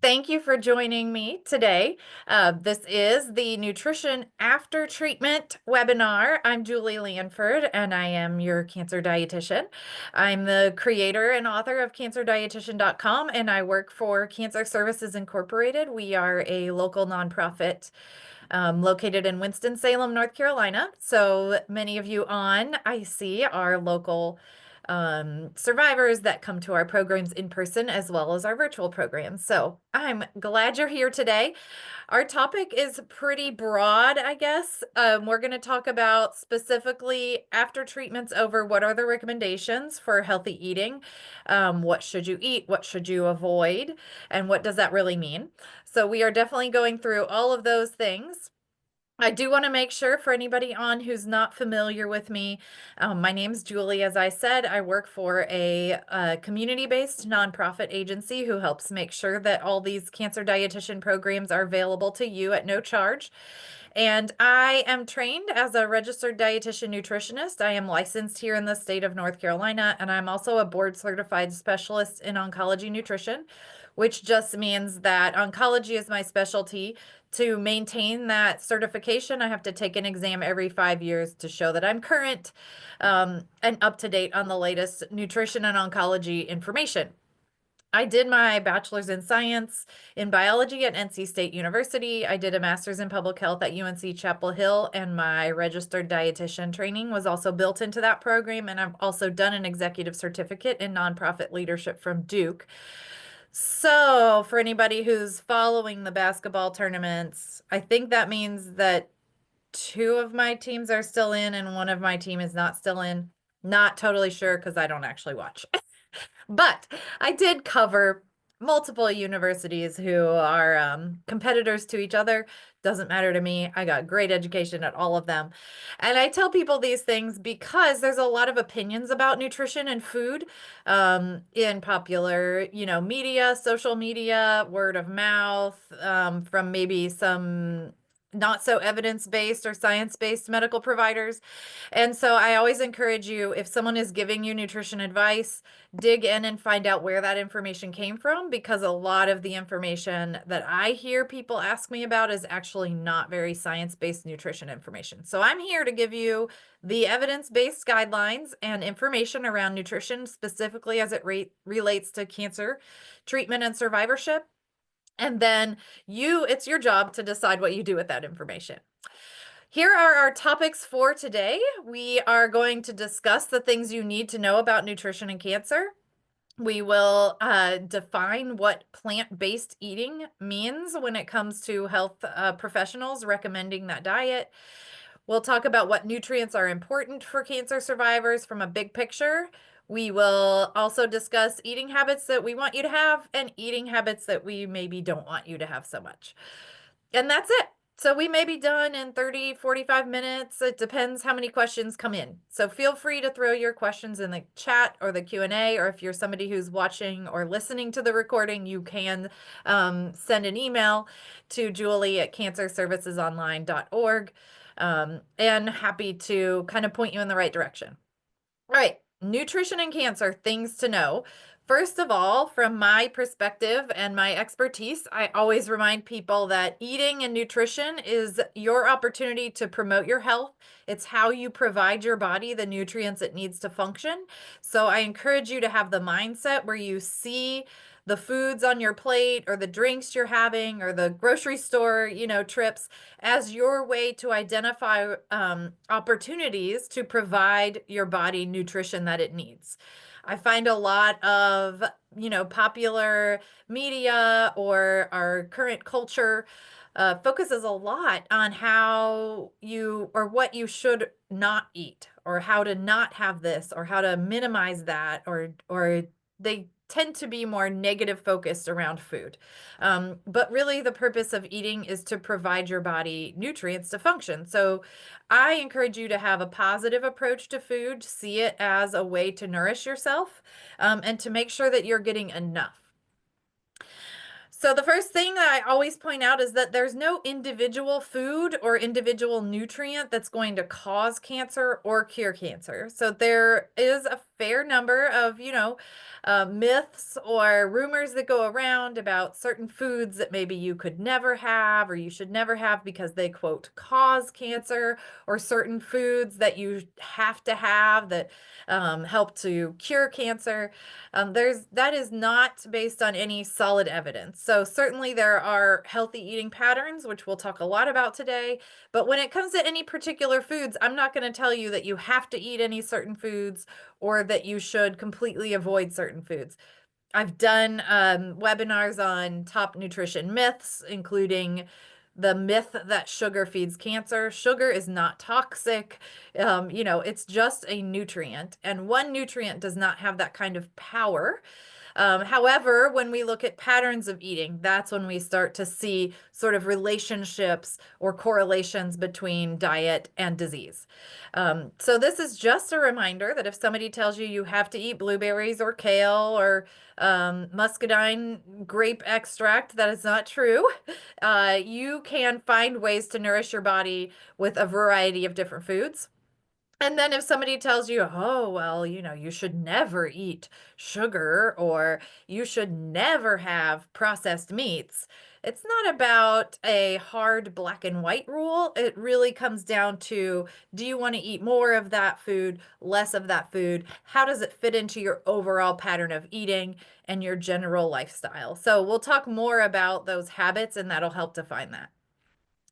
Thank you for joining me today. This is the Nutrition After Treatment webinar. I'm Julie Lanford, and I am your cancer dietitian. I'm the creator and author of cancerdietitian.com, and I work for Cancer Services Incorporated. We are a local nonprofit located in Winston-Salem, North Carolina. So many of you on, I see, are local survivors that come to our programs in person as well as our virtual programs. So I'm glad you're here today. Our topic is pretty broad, I guess. We're going to talk about specifically after treatment's over, what are the recommendations for healthy eating? What should you eat? What should you avoid? And what does that really mean? So we are definitely going through all of those things. I do want to make sure for anybody on who's not familiar with me, my name's Julie. As I said, I work for a community-based nonprofit agency who helps make sure that all these cancer dietitian programs are available to you at no charge. And I am trained as a registered dietitian nutritionist. I am licensed here in the state of North Carolina, and I'm also a board certified specialist in oncology nutrition, which just means that oncology is my specialty. To maintain that certification, I have to take an exam every 5 years to show that I'm current and up to date on the latest nutrition and oncology information. I did my bachelor's in science in biology at NC State University. I did a master's in public health at UNC Chapel Hill, and my registered dietitian training was also built into that program. And I've also done an executive certificate in nonprofit leadership from Duke. So, for anybody who's following the basketball tournaments, I think that means that two of my teams are still in and one of my team is not still in. Not totally sure because I don't actually watch. But I did cover multiple universities who are competitors to each other. Doesn't matter to me. I got great education at all of them. And I tell people these things because there's a lot of opinions about nutrition and food in popular, media, social media, word of mouth, from maybe some not so evidence-based or science-based medical providers. And so I always encourage you, if someone is giving you nutrition advice, dig in and find out where that information came from, because a lot of the information that I hear people ask me about is actually not very science-based nutrition information. So I'm here to give you the evidence-based guidelines and information around nutrition, specifically as it relates to cancer treatment and survivorship. And then it's your job to decide what you do with that information. Here are our topics for today. We are going to discuss the things you need to know about nutrition and cancer. We will define what plant-based eating means when it comes to health professionals recommending that diet. We'll talk about what nutrients are important for cancer survivors from a big picture. We will also discuss eating habits that we want you to have and eating habits that we maybe don't want you to have so much. And that's it. So we may be done in 30, 45 minutes. It depends how many questions come in. So feel free to throw your questions in the chat or the Q&A, or if you're somebody who's watching or listening to the recording, you can send an email to julie@cancerservicesonline.org, and happy to kind of point you in the right direction. All right, nutrition and cancer, things to know. First of all, from my perspective and my expertise, I always remind people that eating and nutrition is your opportunity to promote your health. It's how you provide your body the nutrients it needs to function. So I encourage you to have the mindset where you see the foods on your plate or the drinks you're having or the grocery store, trips as your way to identify opportunities to provide your body nutrition that it needs. I find a lot of, popular media or our current culture focuses a lot on how you or what you should not eat, or how to not have this, or how to minimize that, or they tend to be more negative focused around food. But really the purpose of eating is to provide your body nutrients to function. So I encourage you to have a positive approach to food, see it as a way to nourish yourself, and to make sure that you're getting enough. So the first thing that I always point out is that there's no individual food or individual nutrient that's going to cause cancer or cure cancer. So there is a fair number of, myths or rumors that go around about certain foods that maybe you could never have or you should never have because they, quote, cause cancer, or certain foods that you have to have that help to cure cancer. That is not based on any solid evidence. So certainly there are healthy eating patterns, which we'll talk a lot about today. But when it comes to any particular foods, I'm not going to tell you that you have to eat any certain foods or that you should completely avoid certain foods. I've done webinars on top nutrition myths, including the myth that sugar feeds cancer. Sugar is not toxic. It's just a nutrient, and one nutrient does not have that kind of power. However, when we look at patterns of eating, that's when we start to see sort of relationships or correlations between diet and disease. So this is just a reminder that if somebody tells you you have to eat blueberries or kale or muscadine grape extract, that is not true. You can find ways to nourish your body with a variety of different foods. And then if somebody tells you, oh, well, you should never eat sugar or you should never have processed meats, it's not about a hard black and white rule. It really comes down to, do you want to eat more of that food, less of that food? How does it fit into your overall pattern of eating and your general lifestyle? So we'll talk more about those habits, and that'll help define that.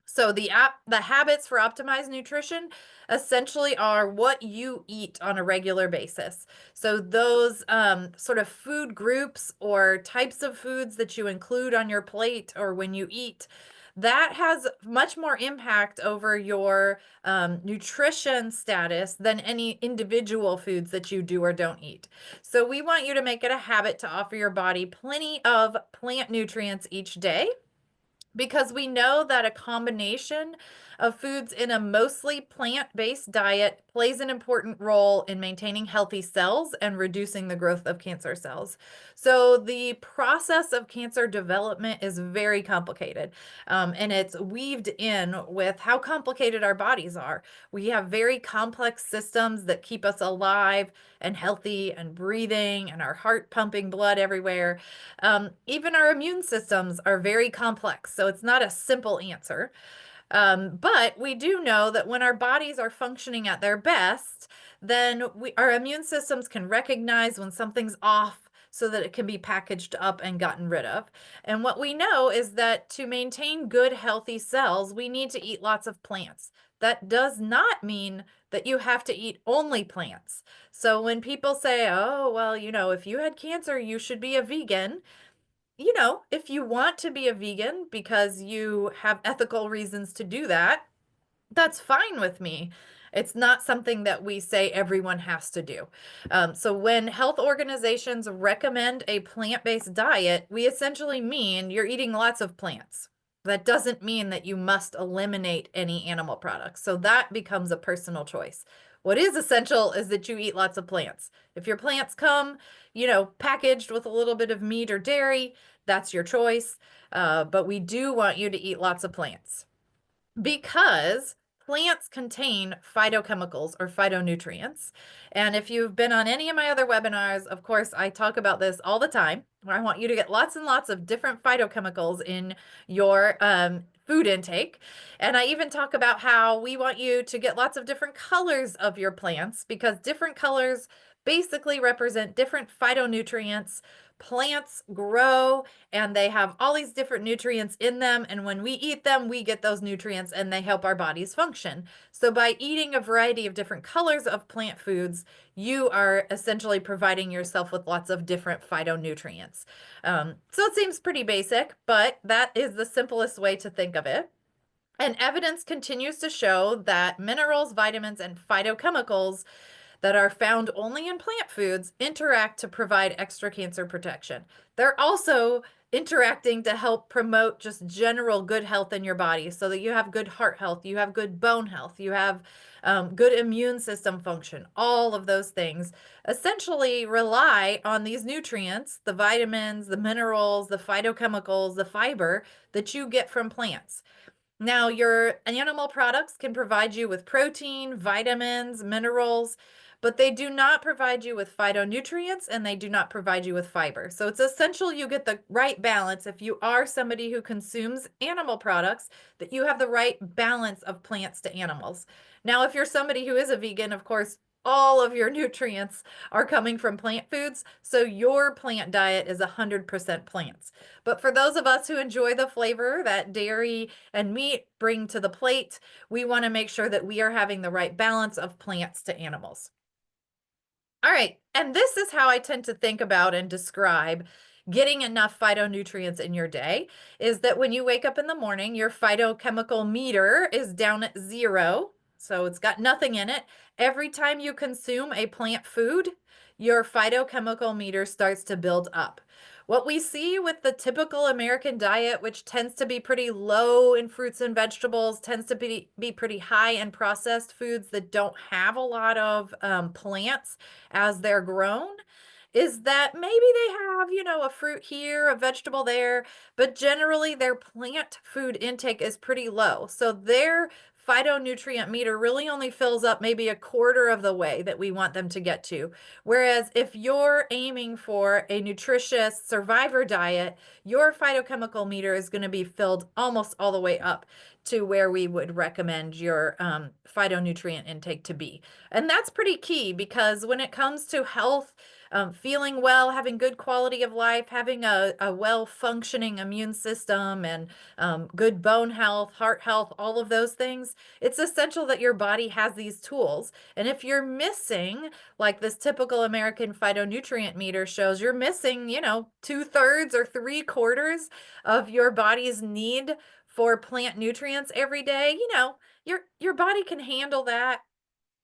So the habits for optimized nutrition essentially are what you eat on a regular basis. So those sort of food groups or types of foods that you include on your plate or when you eat, that has much more impact over your nutrition status than any individual foods that you do or don't eat. So we want you to make it a habit to offer your body plenty of plant nutrients each day, because we know that a combination of foods in a mostly plant-based diet plays an important role in maintaining healthy cells and reducing the growth of cancer cells. So the process of cancer development is very complicated, and it's weaved in with how complicated our bodies are. We have very complex systems that keep us alive and healthy and breathing and our heart pumping blood everywhere. Even our immune systems are very complex, so it's not a simple answer. But we do know that when our bodies are functioning at their best, then our immune systems can recognize when something's off so that it can be packaged up and gotten rid of. And what we know is that to maintain good, healthy cells, we need to eat lots of plants. That does not mean that you have to eat only plants. So when people say, oh, well, if you had cancer, you should be a vegan. If you want to be a vegan because you have ethical reasons to do that, that's fine with me. It's not something that we say everyone has to do. So when health organizations recommend a plant-based diet, we essentially mean you're eating lots of plants. That doesn't mean that you must eliminate any animal products. So that becomes a personal choice. What is essential is that you eat lots of plants. If your plants come, packaged with a little bit of meat or dairy, that's your choice. But we do want you to eat lots of plants, because plants contain phytochemicals or phytonutrients. And if you've been on any of my other webinars, of course, I talk about this all the time, where I want you to get lots and lots of different phytochemicals in your food intake. And I even talk about how we want you to get lots of different colors of your plants, because different colors basically represent different phytonutrients. Plants grow and they have all these different nutrients in them, and when we eat them, we get those nutrients and they help our bodies function. So by eating a variety of different colors of plant foods, you are essentially providing yourself with lots of different phytonutrients. So it seems pretty basic, but that is the simplest way to think of it. And evidence continues to show that minerals, vitamins, and phytochemicals that are found only in plant foods interact to provide extra cancer protection. They're also interacting to help promote just general good health in your body, so that you have good heart health, you have good bone health, you have good immune system function. All of those things essentially rely on these nutrients, the vitamins, the minerals, the phytochemicals, the fiber that you get from plants. Now, your animal products can provide you with protein, vitamins, minerals, but they do not provide you with phytonutrients and they do not provide you with fiber. So it's essential you get the right balance if you are somebody who consumes animal products, that you have the right balance of plants to animals. Now, if you're somebody who is a vegan, of course, all of your nutrients are coming from plant foods, so your plant diet is 100% plants. But for those of us who enjoy the flavor that dairy and meat bring to the plate, we want to make sure that we are having the right balance of plants to animals. All right, and this is how I tend to think about and describe getting enough phytonutrients in your day, is that when you wake up in the morning, your phytochemical meter is down at 0, so it's got nothing in it. Every time you consume a plant food, your phytochemical meter starts to build up. What we see with the typical American diet, which tends to be pretty low in fruits and vegetables, tends to be pretty high in processed foods that don't have a lot of plants as they're grown, is that maybe they have, a fruit here, a vegetable there, but generally their plant food intake is pretty low. So their phytonutrient meter really only fills up maybe a quarter of the way that we want them to get to. Whereas if you're aiming for a nutritious survivor diet, your phytochemical meter is going to be filled almost all the way up to where we would recommend your phytonutrient intake to be. And that's pretty key because when it comes to health, feeling well, having good quality of life, having a well-functioning immune system, and good bone health, heart health, all of those things, it's essential that your body has these tools. And if you're missing, like this typical American phytonutrient meter shows, you're missing, 2/3 or 3/4 of your body's need for plant nutrients every day, your body can handle that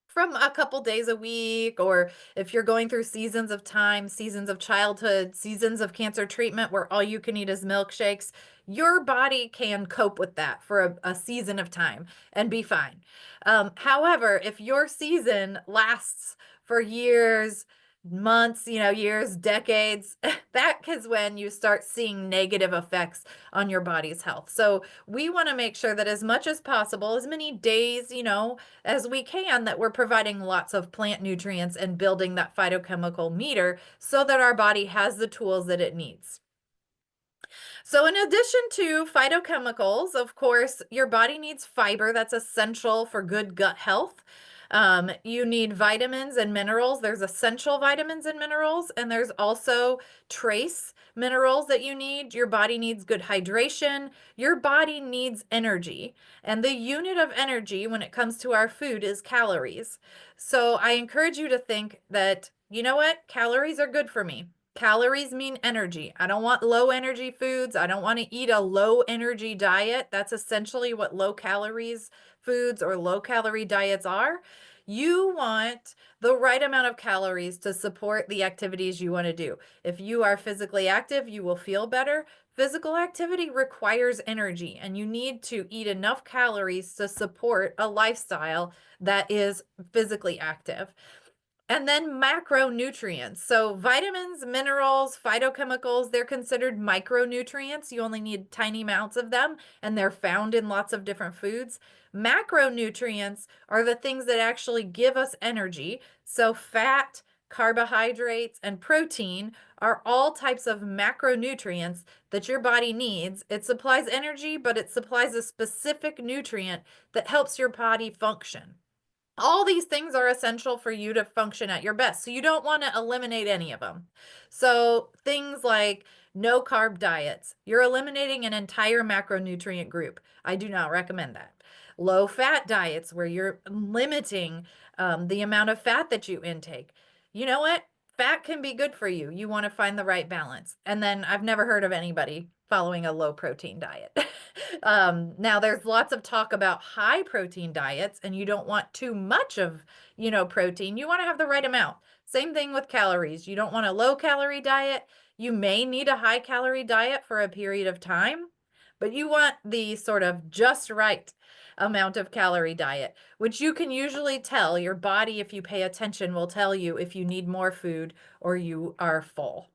from a couple days a week, or if you're going through seasons of time, seasons of childhood, seasons of cancer treatment where all you can eat is milkshakes, your body can cope with that for a season of time and be fine. However, if your season lasts for years, months, years, decades, that is when you start seeing negative effects on your body's health. So we want to make sure that as much as possible, as many days, as we can, that we're providing lots of plant nutrients and building that phytochemical meter so that our body has the tools that it needs. So in addition to phytochemicals, of course, your body needs fiber. That's essential for good gut health. You need vitamins and minerals. There's essential vitamins and minerals, and there's also trace minerals that you need. Your body needs good hydration. Your body needs energy. And the unit of energy when it comes to our food is calories. So I encourage you to think that, you know what? Calories are good for me. Calories mean energy. I don't want low energy foods. I don't want to eat a low energy diet. That's essentially what low calories foods or low calorie diets are. You want the right amount of calories to support the activities you want to do. If you are physically active, you will feel better. Physical activity requires energy, and you need to eat enough calories to support a lifestyle that is physically active. And then macronutrients. So vitamins, minerals, phytochemicals, they're considered micronutrients. You only need tiny amounts of them, and they're found in lots of different foods. Macronutrients are the things that actually give us energy. So fat, carbohydrates, and protein are all types of macronutrients that your body needs. It supplies energy, but it supplies a specific nutrient that helps your body function. All these things are essential for you to function at your best. So you don't want to eliminate any of them. So things like no carb diets, you're eliminating an entire macronutrient group. I do not recommend that. Low fat diets, where you're limiting the amount of fat that you intake. You know what? Fat can be good for you. You want to find the right balance. And then I've never heard of anybody following a low protein diet. Now there's lots of talk about high protein diets, and you don't want too much of, protein. You want to have the right amount. Same thing with calories. You don't want a low calorie diet. You may need a high calorie diet for a period of time, but you want the sort of just right amount of calorie diet, which you can usually tell your body, if you pay attention, will tell you if you need more food or you are full.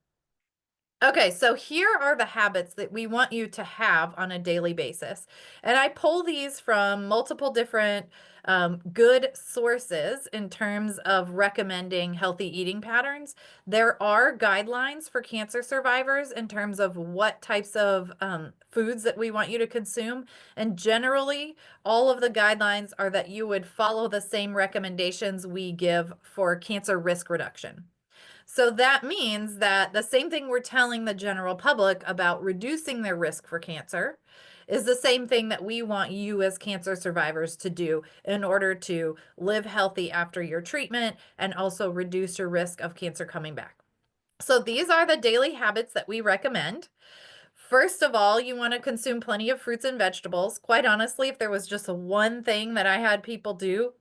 Okay, so here are the habits that we want you to have on a daily basis. And I pull these from multiple different good sources in terms of recommending healthy eating patterns. There are guidelines for cancer survivors in terms of what types of foods that we want you to consume. And generally, all of the guidelines are that you would follow the same recommendations we give for cancer risk reduction. So that means that the same thing we're telling the general public about reducing their risk for cancer is the same thing that we want you as cancer survivors to do in order to live healthy after your treatment and also reduce your risk of cancer coming back. So these are the daily habits that we recommend. First of all, you want to consume plenty of fruits and vegetables. Quite honestly, if there was just one thing that I had people do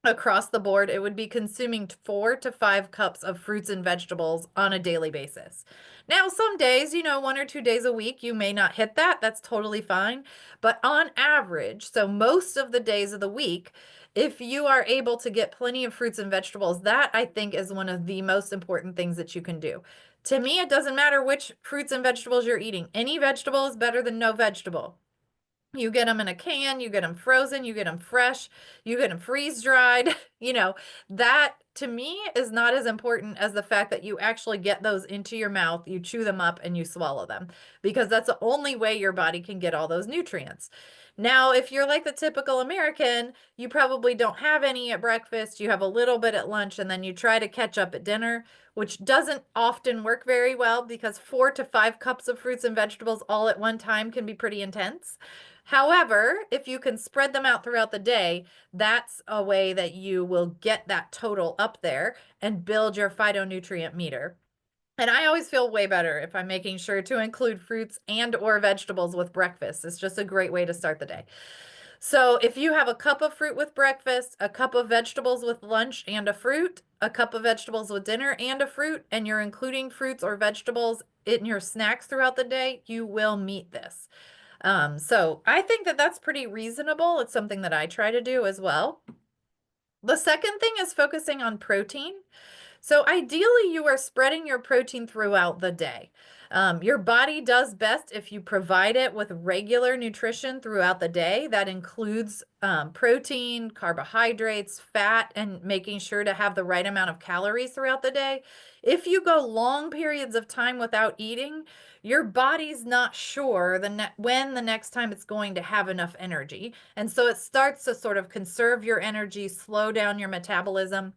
across the board, it would be consuming 4 to 5 cups of fruits and vegetables on a daily basis. Now, some days, 1 or 2 days a week, you may not hit that. That's totally fine. But on average, so most of the days of the week, if you are able to get plenty of fruits and vegetables, that I think is one of the most important things that you can do. To me, it doesn't matter which fruits and vegetables you're eating. Any vegetable is better than no vegetable. You get them in a can, you get them frozen, you get them fresh, you get them freeze dried. That to me is not as important as the fact that you actually get those into your mouth, you chew them up, and you swallow them, because that's the only way your body can get all those nutrients. Now, if you're like the typical American, you probably don't have any at breakfast, you have a little bit at lunch, and then you try to catch up at dinner, which doesn't often work very well because 4 to 5 cups of fruits and vegetables all at one time can be pretty intense. However, if you can spread them out throughout the day, that's a way that you will get that total up there and build your phytonutrient meter. And I always feel way better if I'm making sure to include fruits and or vegetables with breakfast. It's just a great way to start the day. So if you have a cup of fruit with breakfast, a cup of vegetables with lunch and a fruit, a cup of vegetables with dinner and a fruit, and you're including fruits or vegetables in your snacks throughout the day, you will meet this. So I think that that's pretty reasonable. It's something that I try to do as well. The second thing is focusing on protein. So ideally, you are spreading your protein throughout the day. Your body does best if you provide it with regular nutrition throughout the day. That includes protein, carbohydrates, fat, and making sure to have the right amount of calories throughout the day. If you go long periods of time without eating, your body's not sure when the next time it's going to have enough energy. And so it starts to sort of conserve your energy, slow down your metabolism.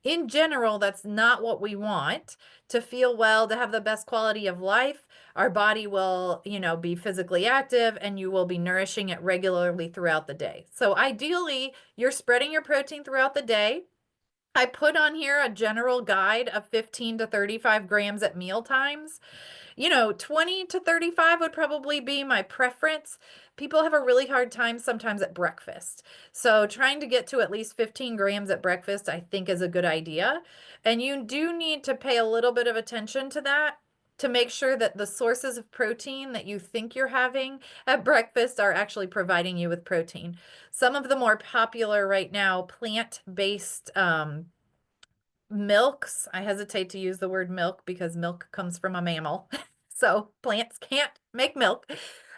In general, that's not what we want. To feel well, to have the best quality of life, our body will, be physically active and you will be nourishing it regularly throughout the day. So ideally, you're spreading your protein throughout the day. I put on here a general guide of 15 to 35 grams at meal times. 20 to 35 would probably be my preference. People have a really hard time sometimes at breakfast. So trying to get to at least 15 grams at breakfast, I think is a good idea. And you do need to pay a little bit of attention to that to make sure that the sources of protein that you think you're having at breakfast are actually providing you with protein. Some of the more popular right now plant-based milks. I hesitate to use the word milk because milk comes from a mammal. So plants can't make milk.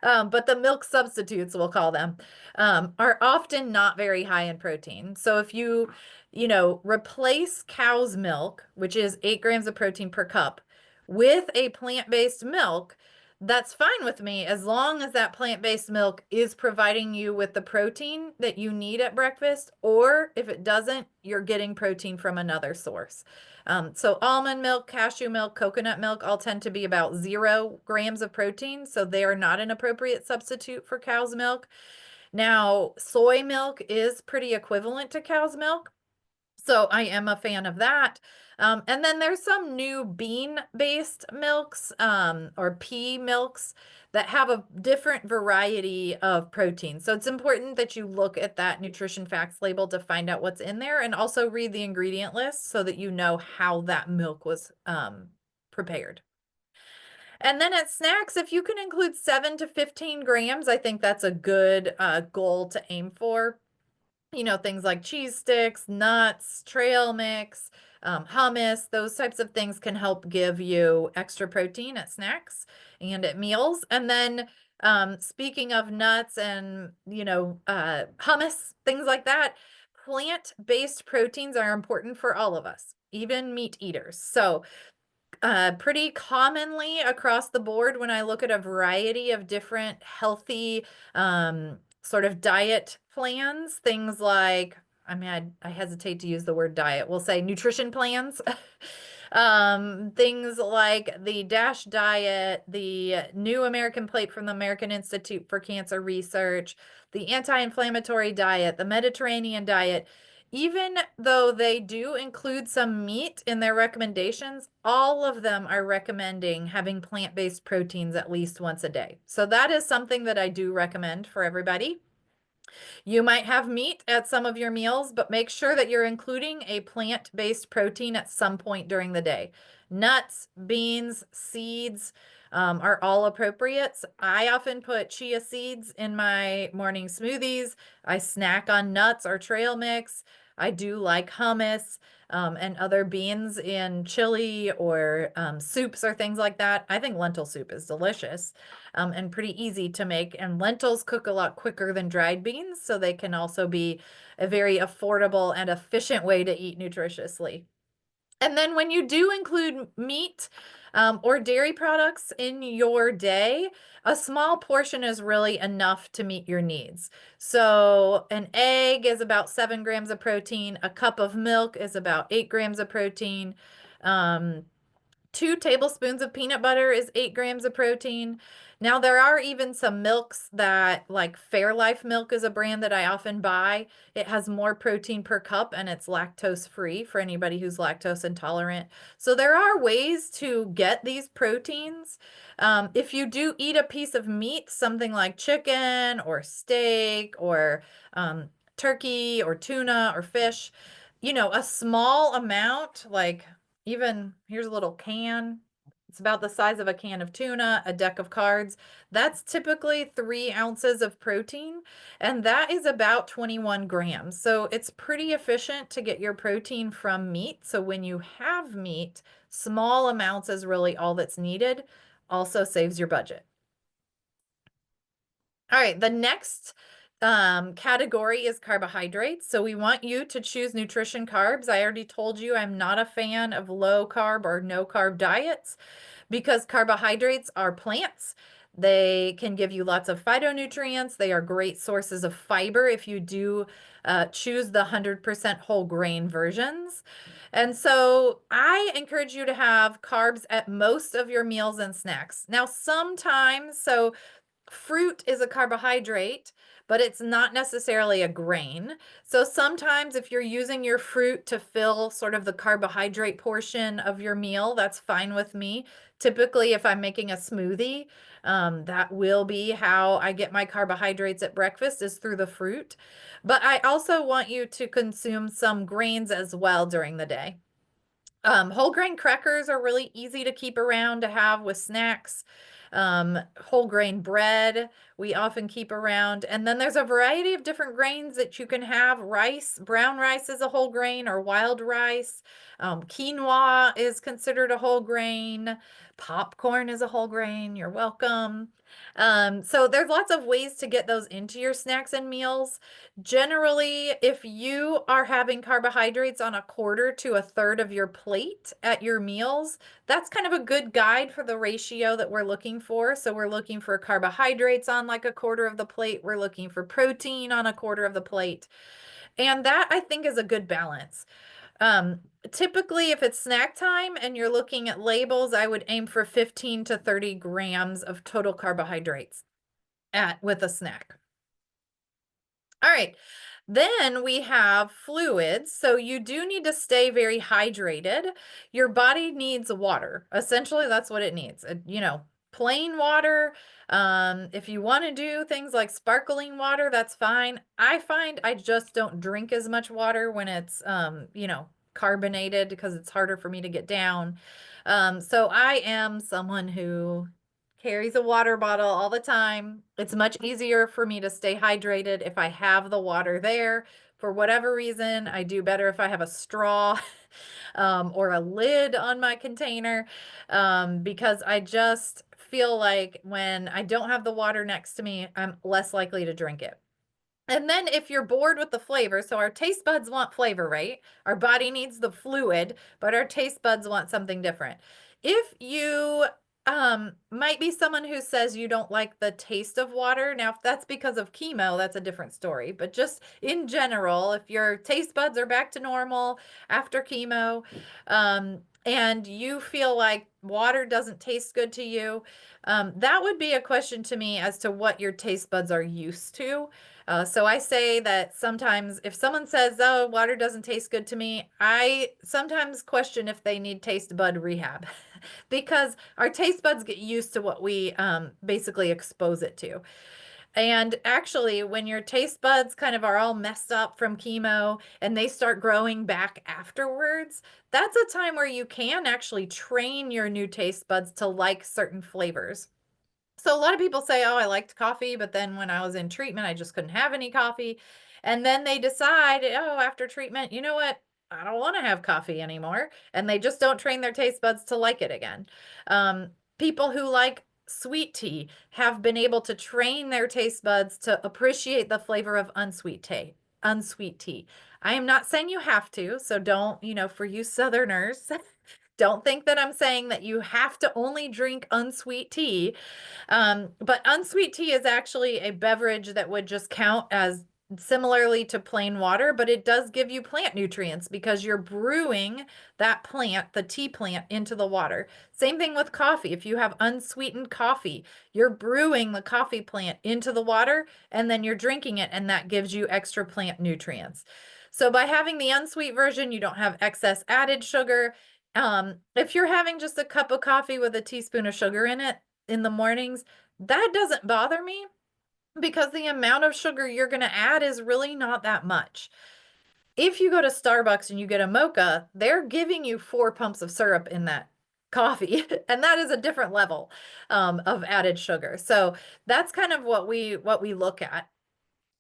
But the milk substitutes, we'll call them, are often not very high in protein. So if replace cow's milk, which is 8 grams of protein per cup, with a plant-based milk, that's fine with me as long as that plant-based milk is providing you with the protein that you need at breakfast, or if it doesn't, you're getting protein from another source. So almond milk, cashew milk, coconut milk all tend to be about 0 grams of protein, so they are not an appropriate substitute for cow's milk. Now, soy milk is pretty equivalent to cow's milk. So I am a fan of that. And then there's some new bean-based milks or pea milks that have a different variety of protein. So it's important that you look at that nutrition facts label to find out what's in there and also read the ingredient list so that you know how that milk was prepared. And then at snacks, if you can include 7 to 15 grams, I think that's a good goal to aim for. Things like cheese sticks, nuts, trail mix, hummus, those types of things can help give you extra protein at snacks and at meals. And then speaking of nuts and, hummus, things like that, plant-based proteins are important for all of us, even meat eaters. So pretty commonly across the board, when I look at a variety of different healthy sort of diet plans, things like, I mean, I hesitate to use the word diet, we'll say nutrition plans. Things like the DASH diet, the New American Plate from the American Institute for Cancer Research, the anti-inflammatory diet, the Mediterranean diet, even though they do include some meat in their recommendations, all of them are recommending having plant-based proteins at least once a day. So that is something that I do recommend for everybody. You might have meat at some of your meals, but make sure that you're including a plant-based protein at some point during the day. Nuts, beans, seeds are all appropriate. I often put chia seeds in my morning smoothies. I snack on nuts or trail mix. I do like hummus and other beans in chili or soups or things like that. I think lentil soup is delicious and pretty easy to make. And lentils cook a lot quicker than dried beans, so they can also be a very affordable and efficient way to eat nutritiously. And then when you do include meat or dairy products in your day, a small portion is really enough to meet your needs. So an egg is about 7 grams of protein. A cup of milk is about 8 grams of protein. 2 tablespoons of peanut butter is 8 grams of protein. Now, there are even some milks that, like Fairlife milk is a brand that I often buy. It has more protein per cup and it's lactose free for anybody who's lactose intolerant. So there are ways to get these proteins. If you do eat a piece of meat, something like chicken or steak or turkey or tuna or fish, a small amount, like even here's a little can. It's about the size of a can of tuna, a deck of cards. That's typically 3 ounces of protein, and that is about 21 grams. So it's pretty efficient to get your protein from meat. So when you have meat, small amounts is really all that's needed. Also saves your budget. All right, the next category is carbohydrates. So we want you to choose nutrition carbs. I already told you I'm not a fan of low carb or no carb diets because carbohydrates are plants. They can give you lots of phytonutrients. They are great sources of fiber if you do choose the 100% whole grain versions. And so I encourage you to have carbs at most of your meals and snacks. Now, sometimes, so fruit is a carbohydrate, but it's not necessarily a grain. So sometimes if you're using your fruit to fill sort of the carbohydrate portion of your meal, that's fine with me. Typically, if I'm making a smoothie, that will be how I get my carbohydrates at breakfast is through the fruit. But I also want you to consume some grains as well during the day. Whole grain crackers are really easy to keep around to have with snacks. Whole grain bread we often keep around. And then there's a variety of different grains that you can have. Rice, brown rice is a whole grain or wild rice. Quinoa is considered a whole grain. Popcorn is a whole grain. You're welcome. So there's lots of ways to get those into your snacks and meals. Generally, if you are having carbohydrates on a quarter to a third of your plate at your meals, that's kind of a good guide for the ratio that we're looking for. So we're looking for carbohydrates on like a quarter of the plate. We're looking for protein on a quarter of the plate. And that I think is a good balance. Typically, if it's snack time and you're looking at labels, I would aim for 15 to 30 grams of total carbohydrates with a snack. All right. Then we have fluids. So you do need to stay very hydrated. Your body needs water. Essentially, that's what it needs. Plain water. If you want to do things like sparkling water, that's fine. I find I just don't drink as much water when it's, carbonated because it's harder for me to get down. So I am someone who carries a water bottle all the time. It's much easier for me to stay hydrated if I have the water there. For whatever reason, I do better if I have a straw or a lid on my container because I just feel like when I don't have the water next to me, I'm less likely to drink it. And then if you're bored with the flavor, so our taste buds want flavor, right? Our body needs the fluid, but our taste buds want something different. If you might be someone who says you don't like the taste of water. Now, if that's because of chemo, that's a different story. But just in general, if your taste buds are back to normal after chemo, and you feel like water doesn't taste good to you, that would be a question to me as to what your taste buds are used to. So I say that sometimes if someone says, "Oh, water doesn't taste good to me," I sometimes question if they need taste bud rehab because our taste buds get used to what we basically expose it to. And actually, when your taste buds kind of are all messed up from chemo and they start growing back afterwards, that's a time where you can actually train your new taste buds to like certain flavors. So a lot of people say, "Oh, I liked coffee, but then when I was in treatment, I just couldn't have any coffee." And then they decide, "Oh, after treatment, you know what? I don't want to have coffee anymore." And they just don't train their taste buds to like it again. People who like sweet tea have been able to train their taste buds to appreciate the flavor of unsweet tea. I am not saying you have to, so don't, for you Southerners, don't think that I'm saying that you have to only drink unsweet tea. But unsweet tea is actually a beverage that would just count as similarly to plain water, but it does give you plant nutrients because you're brewing that plant, the tea plant, into the water. Same thing with coffee. If you have unsweetened coffee, you're brewing the coffee plant into the water and then you're drinking it, and that gives you extra plant nutrients. So by having the unsweet version, you don't have excess added sugar. If you're having just a cup of coffee with a teaspoon of sugar in it in the mornings, that doesn't bother me because the amount of sugar you're going to add is really not that much. If you go to Starbucks and you get a mocha, they're giving you 4 pumps of syrup in that coffee, and that is a different level of added sugar. So that's kind of what we look at.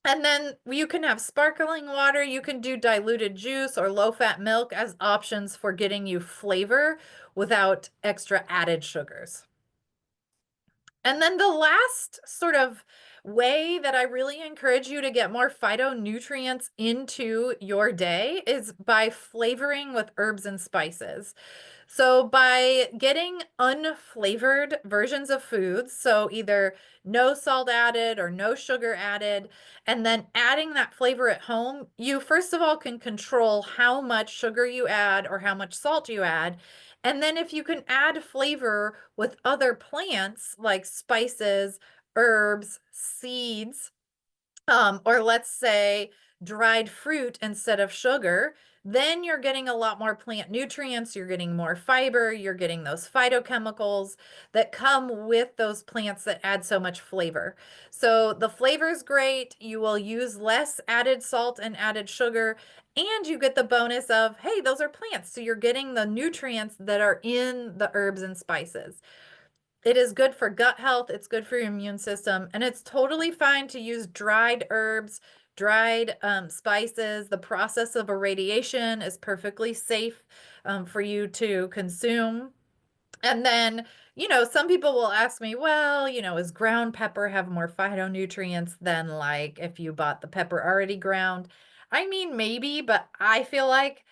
And then you can have sparkling water, you can do diluted juice or low-fat milk as options for getting you flavor without extra added sugars. And then the last sort of way that I really encourage you to get more phytonutrients into your day is by flavoring with herbs and spices. So by getting unflavored versions of foods, so either no salt added or no sugar added, and then adding that flavor at home, you first of all can control how much sugar you add or how much salt you add. And then if you can add flavor with other plants like spices, herbs, seeds, or let's say dried fruit instead of sugar, then you're getting a lot more plant nutrients, you're getting more fiber, you're getting those phytochemicals that come with those plants that add so much flavor. So the flavor is great. You will use less added salt and added sugar, and you get the bonus of, hey, those are plants. So you're getting the nutrients that are in the herbs and spices. It is good for gut health, it's good for your immune system, and it's totally fine to use dried herbs, dried spices. The process of irradiation is perfectly safe for you to consume. And then, some people will ask me, well, is ground pepper have more phytonutrients than like if you bought the pepper already ground? I mean, maybe, but I feel like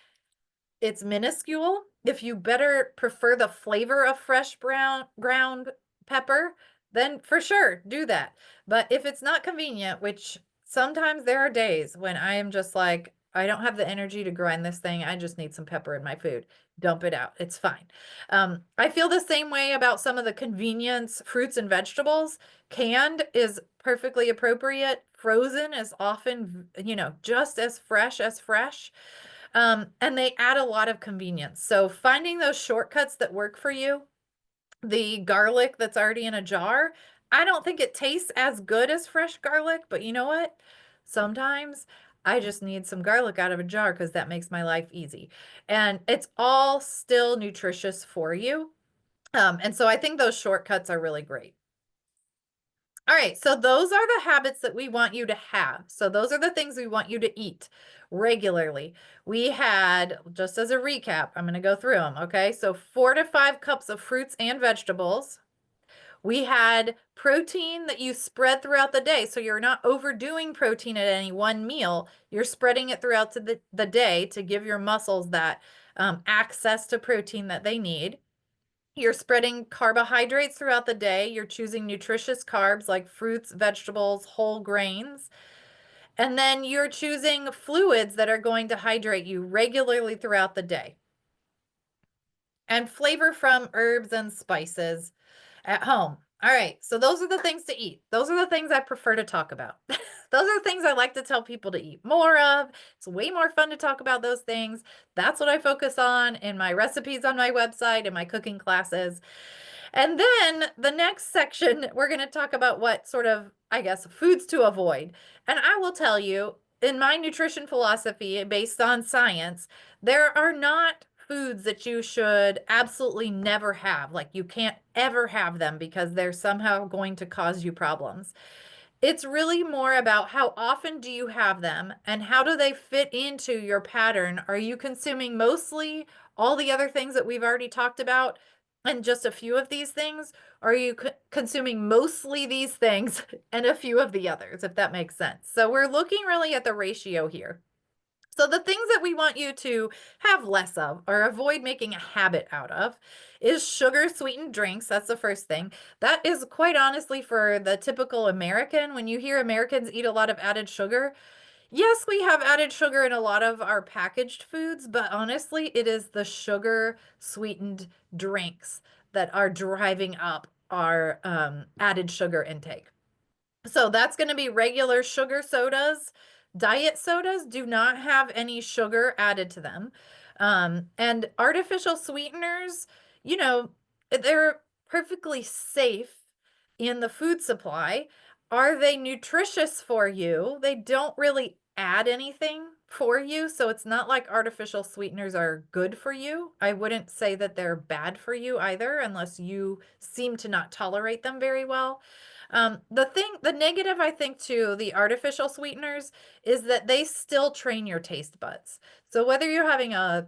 it's minuscule. If you better prefer the flavor of fresh brown ground pepper, then for sure do that. But if it's not convenient, which sometimes there are days when I am just like, I don't have the energy to grind this thing. I just need some pepper in my food. Dump it out. It's fine. I feel the same way about some of the convenience fruits and vegetables. Canned is perfectly appropriate. Frozen is often, just as fresh as fresh. And they add a lot of convenience. So finding those shortcuts that work for you, the garlic that's already in a jar, I don't think it tastes as good as fresh garlic, but you know what? Sometimes I just need some garlic out of a jar because that makes my life easy. And it's all still nutritious for you. And so I think those shortcuts are really great. All right, so those are the habits that we want you to have. So those are the things we want you to eat regularly. We had, just as a recap, I'm going to go through them, okay? So 4 to 5 cups of fruits and vegetables. We had protein that you spread throughout the day. So you're not overdoing protein at any one meal. You're spreading it throughout the day to give your muscles that access to protein that they need. You're spreading carbohydrates throughout the day. You're choosing nutritious carbs like fruits, vegetables, whole grains. And then you're choosing fluids that are going to hydrate you regularly throughout the day. And flavor from herbs and spices at home. All right, so those are the things to eat. Those are the things I prefer to talk about. Those are the things I like to tell people to eat more of. It's way more fun to talk about those things. That's what I focus on in my recipes on my website and my cooking classes. And then the next section, we're going to talk about what sort of, I guess, foods to avoid. And I will tell you, in my nutrition philosophy based on science, there are not foods that you should absolutely never have. Like you can't ever have them because they're somehow going to cause you problems. It's really more about how often do you have them and how do they fit into your pattern? Are you consuming mostly all the other things that we've already talked about and just a few of these things? Or are you consuming mostly these things and a few of the others, if that makes sense? So we're looking really at the ratio here. So the things that we want you to have less of or avoid making a habit out of is sugar sweetened drinks. That's the first thing. That is quite honestly for the typical American. When you hear Americans eat a lot of added sugar, yes, we have added sugar in a lot of our packaged foods, but honestly, it is the sugar sweetened drinks that are driving up our added sugar intake. So that's going to be regular sugar sodas. Diet sodas do not have any sugar added to them. And artificial sweeteners, you know, they're perfectly safe in the food supply. Are they nutritious for you? They don't really add anything for you. So it's not like artificial sweeteners are good for you. I wouldn't say that they're bad for you either, unless you seem to not tolerate them very well. The negative I think to the artificial sweeteners is that they still train your taste buds. So whether you're having a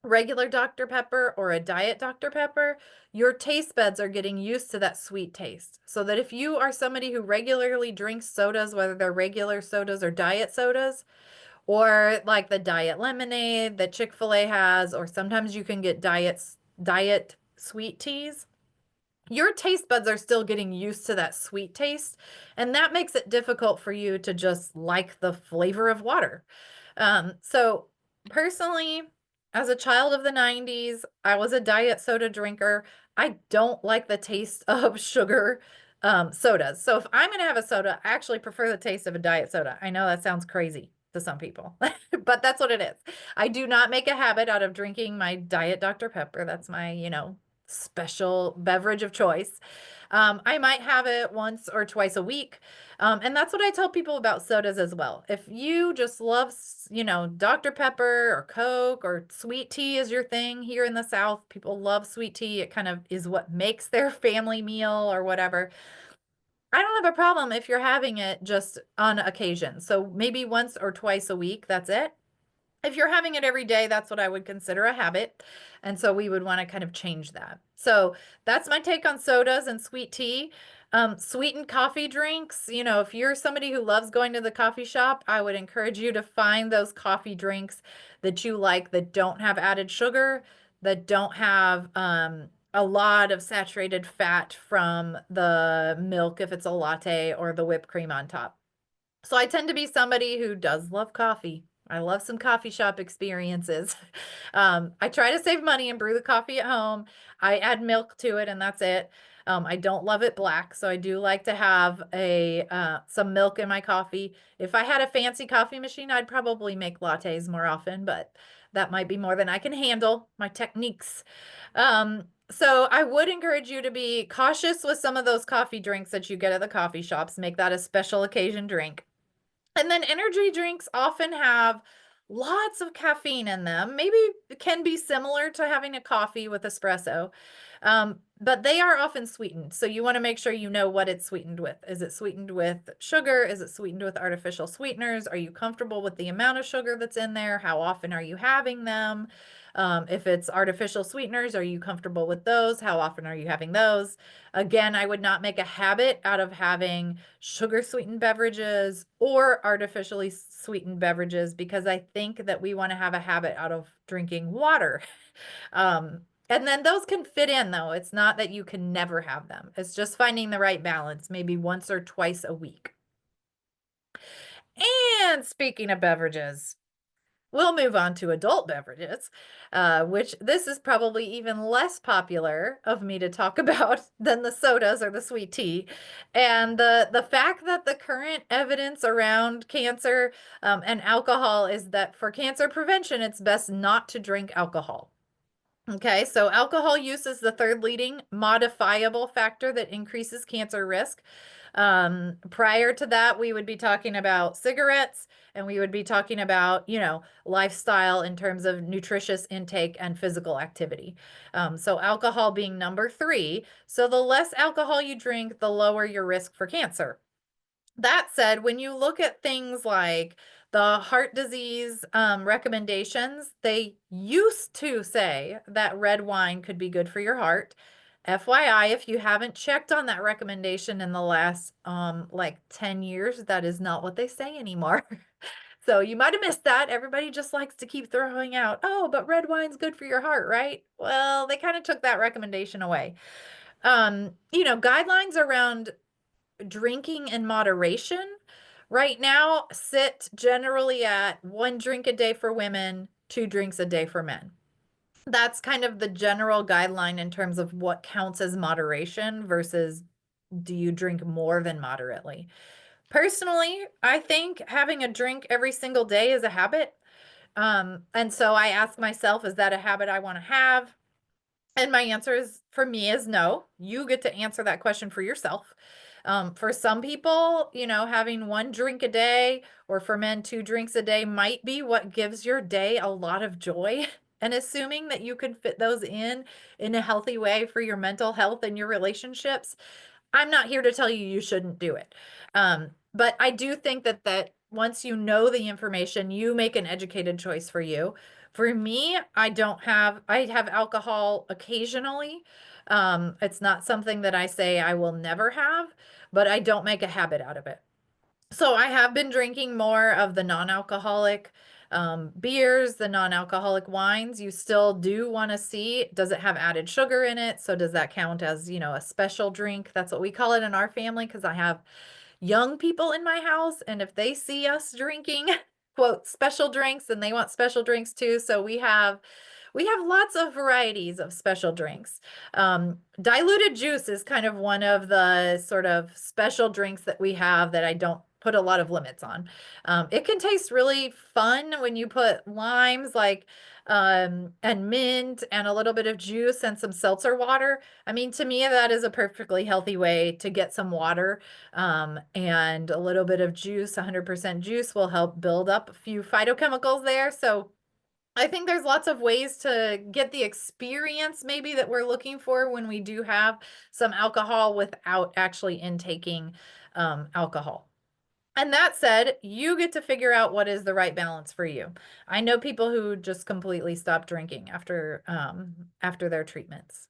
regular Dr. Pepper or a diet Dr. Pepper, your taste buds are getting used to that sweet taste. So that if you are somebody who regularly drinks sodas, whether they're regular sodas or diet sodas, or like the diet lemonade that Chick-fil-A has, or sometimes you can get diet sweet teas, your taste buds are still getting used to that sweet taste, and that makes it difficult for you to just like the flavor of water. So personally, as a child of the 90s, I was a diet soda drinker. I don't like the taste of sugar sodas. So if I'm going to have a soda, I actually prefer the taste of a diet soda. I know that sounds crazy to some people, but that's what it is. I do not make a habit out of drinking my diet Dr. Pepper. That's my, special beverage of choice. I might have it once or twice a week. And that's what I tell people about sodas as well. If you just love, Dr. Pepper or Coke or sweet tea is your thing here in the South, people love sweet tea. It kind of is what makes their family meal or whatever. I don't have a problem if you're having it just on occasion. So maybe once or twice a week, that's it. If you're having it every day, that's what I would consider a habit. And so we would want to kind of change that. So that's my take on sodas and sweet tea. Sweetened coffee drinks, if you're somebody who loves going to the coffee shop, I would encourage you to find those coffee drinks that you like that don't have added sugar, that don't have a lot of saturated fat from the milk if it's a latte or the whipped cream on top. So I tend to be somebody who does love coffee. I love some coffee shop experiences. I try to save money and brew the coffee at home. I add milk to it and that's it. I don't love it black, so I do like to have some milk in my coffee. If I had a fancy coffee machine, I'd probably make lattes more often, but that might be more than I can handle, my techniques. So I would encourage you to be cautious with some of those coffee drinks that you get at the coffee shops. Make that a special occasion drink. And then energy drinks often have lots of caffeine in them. Maybe it can be similar to having a coffee with espresso, But they are often sweetened. So you want to make sure you know what it's sweetened with. Is it sweetened with sugar? Is it sweetened with artificial sweeteners? Are you comfortable with the amount of sugar that's in there? How often are you having them? If it's artificial sweeteners, are you comfortable with those? How often are you having those? Again, I would not make a habit out of having sugar sweetened beverages or artificially sweetened beverages because I think that we want to have a habit out of drinking water. And then those can fit in though. It's not that you can never have them. It's just finding the right balance, maybe once or twice a week. And speaking of beverages, we'll move on to adult beverages, which this is probably even less popular of me to talk about than the sodas or the sweet tea. And the fact that the current evidence around cancer and alcohol is that for cancer prevention, it's best not to drink alcohol. Okay, so alcohol use is the third leading modifiable factor that increases cancer risk. Prior to that, we would be talking about cigarettes and we would be talking about, lifestyle in terms of nutritious intake and physical activity. So alcohol being number three. So the less alcohol you drink, the lower your risk for cancer. That said, when you look at things like the heart disease recommendations, they used to say that red wine could be good for your heart. FYI, if you haven't checked on that recommendation in the last like 10 years, that is not what they say anymore. So you might have missed that. Everybody just likes to keep throwing out, oh, but red wine's good for your heart, right? Well, they kind of took that recommendation away. Guidelines around drinking in moderation right now sit generally at 1 drink a day for women, 2 drinks a day for men. That's kind of the general guideline in terms of what counts as moderation versus do you drink more than moderately. Personally, I think having a drink every single day is a habit. And so I ask myself, is that a habit I want to have? And my answer is for me is no. You get to answer that question for yourself. For some people, having 1 drink a day or for men, 2 drinks a day might be what gives your day a lot of joy. And assuming that you can fit those in a healthy way for your mental health and your relationships, I'm not here to tell you you shouldn't do it. But I do think that once you know the information, you make an educated choice for you. For me, I have alcohol occasionally. It's not something that I say I will never have, but I don't make a habit out of it. So I have been drinking more of the non-alcoholic beers, the non-alcoholic wines. You still do want to see, does it have added sugar in it? So does that count as, a special drink? That's what we call it in our family because I have young people in my house, and if they see us drinking, quote, special drinks, and they want special drinks too. So we have lots of varieties of special drinks. Diluted juice is kind of one of the sort of special drinks that we have that I don't put a lot of limits on. It can taste really fun when you put limes and mint and a little bit of juice and some seltzer water. I mean, to me, that is a perfectly healthy way to get some water and a little bit of juice. 100% juice will help build up a few phytochemicals there. So I think there's lots of ways to get the experience maybe that we're looking for when we do have some alcohol without actually intaking alcohol. And that said, you get to figure out what is the right balance for you. I know people who just completely stop drinking after their treatments.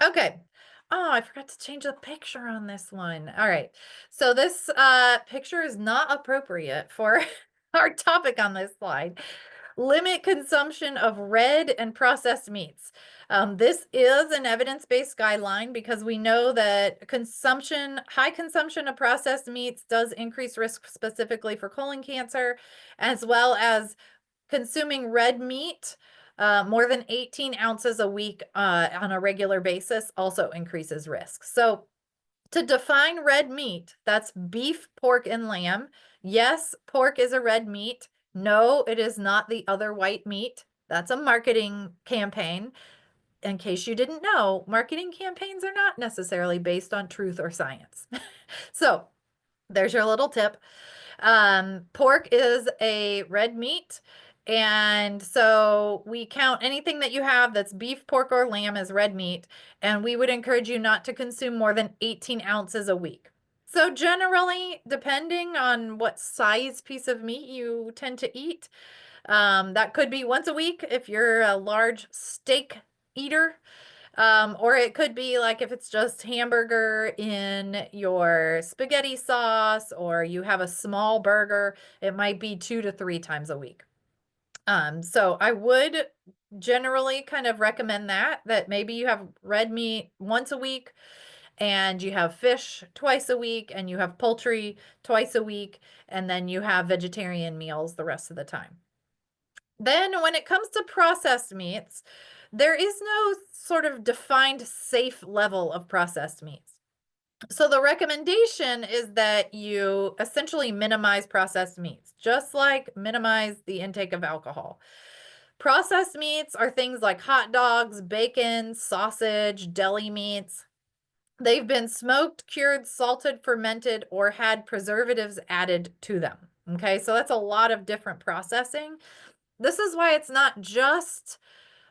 Okay. Oh, I forgot to change the picture on this one. All right. So this picture is not appropriate for our topic on this slide. Limit consumption of red and processed meats. This is an evidence-based guideline because we know that high consumption of processed meats does increase risk specifically for colon cancer, as well as consuming red meat more than 18 ounces a week on a regular basis also increases risk. So to define red meat, that's beef, pork, and lamb. Yes, pork is a red meat. No, it is not the other white meat. That's a marketing campaign. In case you didn't know, marketing campaigns are not necessarily based on truth or science. So there's your little tip. Pork is a red meat. And so we count anything that you have that's beef, pork, or lamb as red meat, and we would encourage you not to consume more than 18 ounces a week. So generally, depending on what size piece of meat you tend to eat, that could be once a week if you're a large steak eater. Or it could be like if it's just hamburger in your spaghetti sauce, or you have a small burger, it might be 2 to 3 times a week. So I would generally kind of recommend that maybe you have red meat once a week, and you have fish twice a week, and you have poultry twice a week, and then you have vegetarian meals the rest of the time. Then when it comes to processed meats, there is no sort of defined safe level of processed meats. So the recommendation is that you essentially minimize processed meats, just like minimize the intake of alcohol. Processed meats are things like hot dogs, bacon, sausage, deli meats. They've been smoked, cured, salted, fermented, or had preservatives added to them. Okay, so that's a lot of different processing. This is why it's not just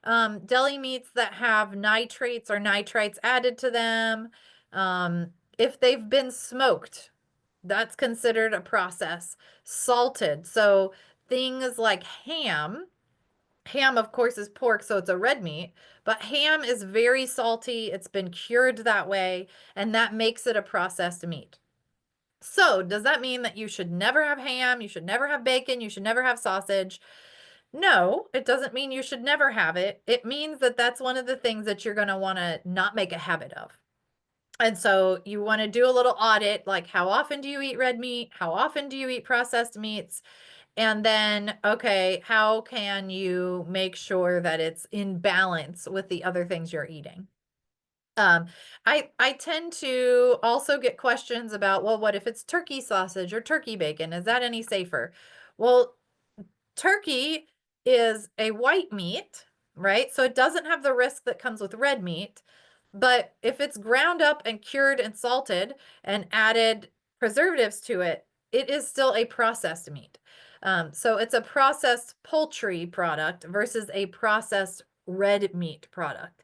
deli meats that have nitrates or nitrites added to them. If they've been smoked, that's considered a process. Salted, so things like ham. Ham, of course, is pork, so it's a red meat, but ham is very salty. It's been cured that way, and that makes it a processed meat. So, does that mean that you should never have ham? You should never have bacon? You should never have sausage? No, it doesn't mean you should never have it. It means that that's one of the things that you're going to want to not make a habit of. And so you want to do a little audit, like how often do you eat red meat? How often do you eat processed meats? And then, okay, how can you make sure that it's in balance with the other things you're eating? Um, I tend to also get questions about, well, what if it's turkey sausage or turkey bacon? Is that any safer? Well, turkey is a white meat, right? So it doesn't have the risk that comes with red meat. But if it's ground up and cured and salted and added preservatives to it, it is still a processed meat. So it's a processed poultry product versus a processed red meat product.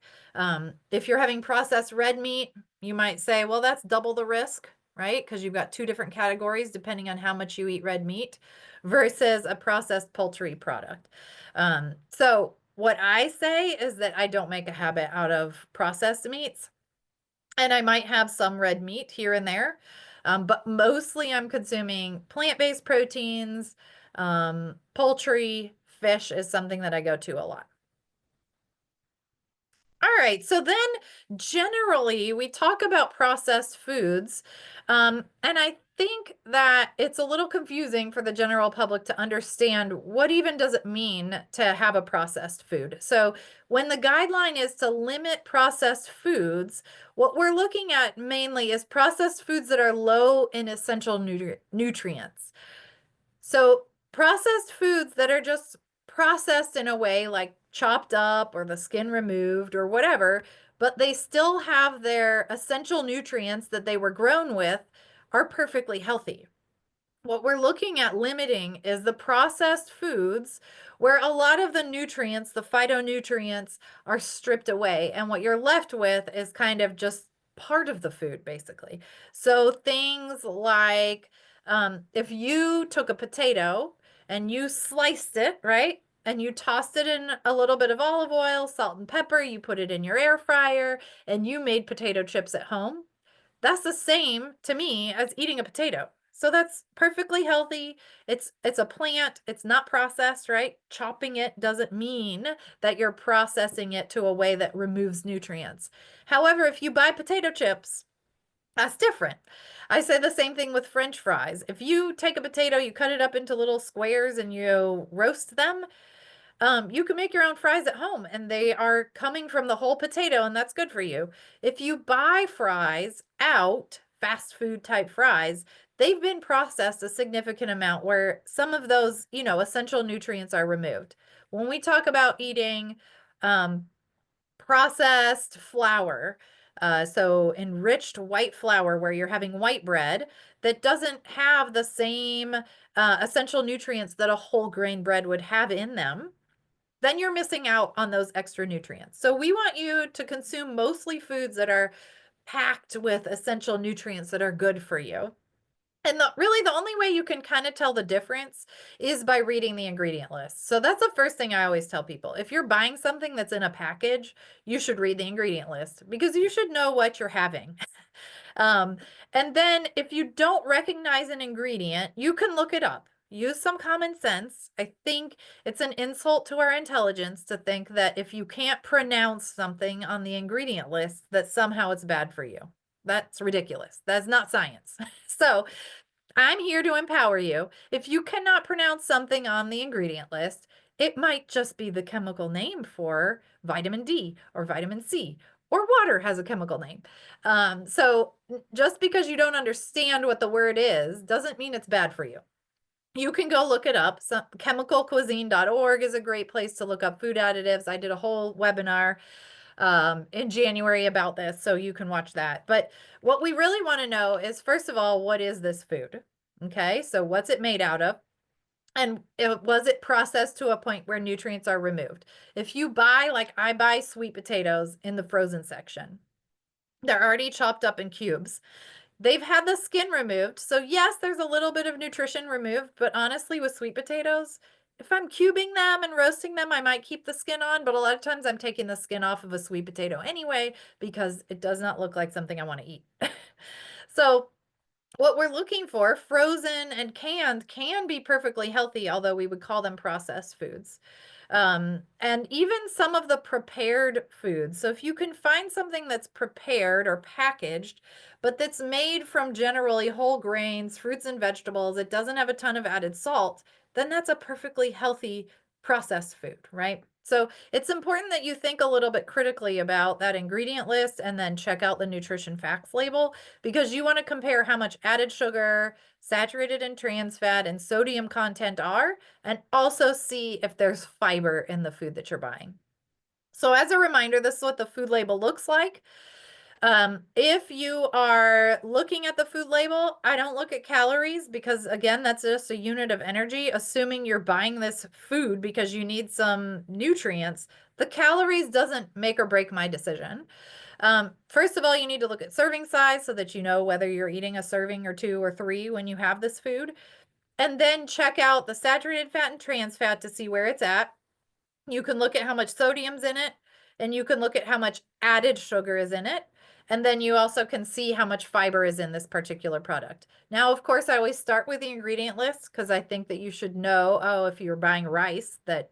If you're having processed red meat, you might say, well, that's double the risk, right? Because you've got two different categories depending on how much you eat red meat versus a processed poultry product. So what I say is that I don't make a habit out of processed meats, and I might have some red meat here and there, but mostly I'm consuming plant-based proteins. Poultry, fish is something that I go to a lot. All right, so then generally we talk about processed foods, and I think that it's a little confusing for the general public to understand what even does it mean to have a processed food. So when the guideline is to limit processed foods, what we're looking at mainly is processed foods that are low in essential nutrients. So processed foods that are just processed in a way like chopped up or the skin removed or whatever, but they still have their essential nutrients that they were grown with are perfectly healthy. What we're looking at limiting is the processed foods where a lot of the nutrients, the phytonutrients, are stripped away. And what you're left with is kind of just part of the food, basically. So things like if you took a potato and you sliced it, right? And you tossed it in a little bit of olive oil, salt and pepper, you put it in your air fryer, and you made potato chips at home. That's the same to me as eating a potato. So that's perfectly healthy. It's a plant. It's not processed, right? Chopping it doesn't mean that you're processing it to a way that removes nutrients. However, if you buy potato chips, that's different. I say the same thing with French fries. If you take a potato, you cut it up into little squares and you roast them, you can make your own fries at home, and they are coming from the whole potato, and that's good for you. If you buy fries out, fast food type fries, they've been processed a significant amount where some of those, essential nutrients are removed. When we talk about eating processed flour, So enriched white flour, where you're having white bread that doesn't have the same essential nutrients that a whole grain bread would have in them, then you're missing out on those extra nutrients. So we want you to consume mostly foods that are packed with essential nutrients that are good for you. And really the only way you can kind of tell the difference is by reading the ingredient list. So that's the first thing I always tell people. If you're buying something that's in a package, you should read the ingredient list because you should know what you're having. Um, and then if you don't recognize an ingredient, you can look it up. Use some common sense. I think it's an insult to our intelligence to think that if you can't pronounce something on the ingredient list, that somehow it's bad for you. That's ridiculous. That's not science. So I'm here to empower you. If you cannot pronounce something on the ingredient list, it might just be the chemical name for vitamin D or vitamin C, or water has a chemical name. So just because you don't understand what the word is doesn't mean it's bad for you. You can go look it up. Chemicalcuisine.org is a great place to look up food additives. I did a whole webinar in January about this, so you can watch that. But what we really want to know is, first of all, what is this food? Okay, so what's it made out of? And was it processed to a point where nutrients are removed? If you buy, like I buy sweet potatoes in the frozen section, they're already chopped up in cubes. They've had the skin removed. So yes, there's a little bit of nutrition removed, but honestly, with sweet potatoes, if I'm cubing them and roasting them, I might keep the skin on, but a lot of times I'm taking the skin off of a sweet potato anyway, because it does not look like something I want to eat. So what we're looking for, frozen and canned, can be perfectly healthy, although we would call them processed foods. And even some of the prepared foods. So if you can find something that's prepared or packaged, but that's made from generally whole grains, fruits and vegetables, it doesn't have a ton of added salt, then that's a perfectly healthy processed food, right? So it's important that you think a little bit critically about that ingredient list and then check out the nutrition facts label, because you want to compare how much added sugar, saturated and trans fat, and sodium content are, and also see if there's fiber in the food that you're buying. So as a reminder, this is what the food label looks like. If you are looking at the food label, I don't look at calories because, again, that's just a unit of energy. Assuming you're buying this food because you need some nutrients, the calories doesn't make or break my decision. First of all, you need to look at serving size so that you know whether you're eating a serving or two or three when you have this food. And then check out the saturated fat and trans fat to see where it's at. You can look at how much sodium's in it, and you can look at how much added sugar is in it. And then you also can see how much fiber is in this particular product. Now, of course, I always start with the ingredient list because I think that you should know, oh, if you're buying rice, that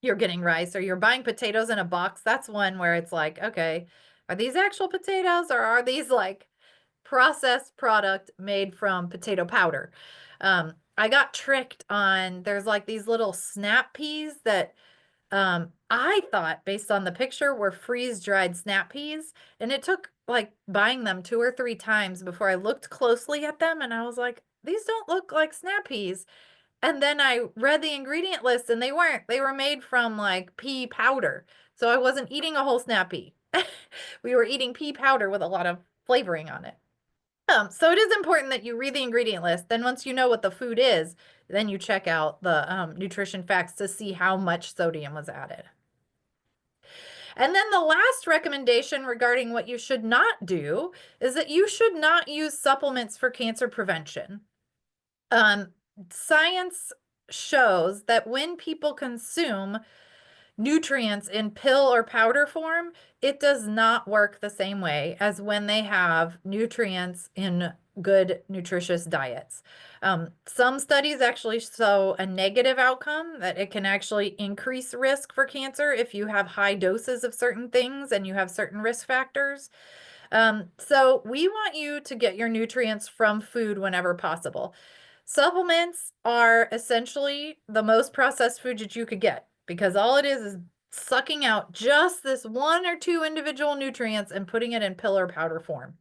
you're getting rice, or you're buying potatoes in a box. That's one where it's like, okay, are these actual potatoes or are these like processed product made from potato powder? I got tricked on, there's like these little snap peas that I thought based on the picture were freeze-dried snap peas, and it took like buying them 2 or 3 times before I looked closely at them, and I was like, these don't look like snap peas. And then I read the ingredient list and they weren't. They were made from like pea powder. So I wasn't eating a whole snap pea. We were eating pea powder with a lot of flavoring on it. So it is important that you read the ingredient list. Then once you know what the food is, then you check out the nutrition facts to see how much sodium was added. And then the last recommendation regarding what you should not do is that you should not use supplements for cancer prevention. Um, Science shows that when people consume nutrients in pill or powder form, it does not work the same way as when they have nutrients in good, nutritious diets. Some studies actually show a negative outcome, that it can actually increase risk for cancer if you have high doses of certain things and you have certain risk factors. So we want you to get your nutrients from food whenever possible. Supplements are essentially the most processed food that you could get, because all it is sucking out just this one or two individual nutrients and putting it in pill or powder form.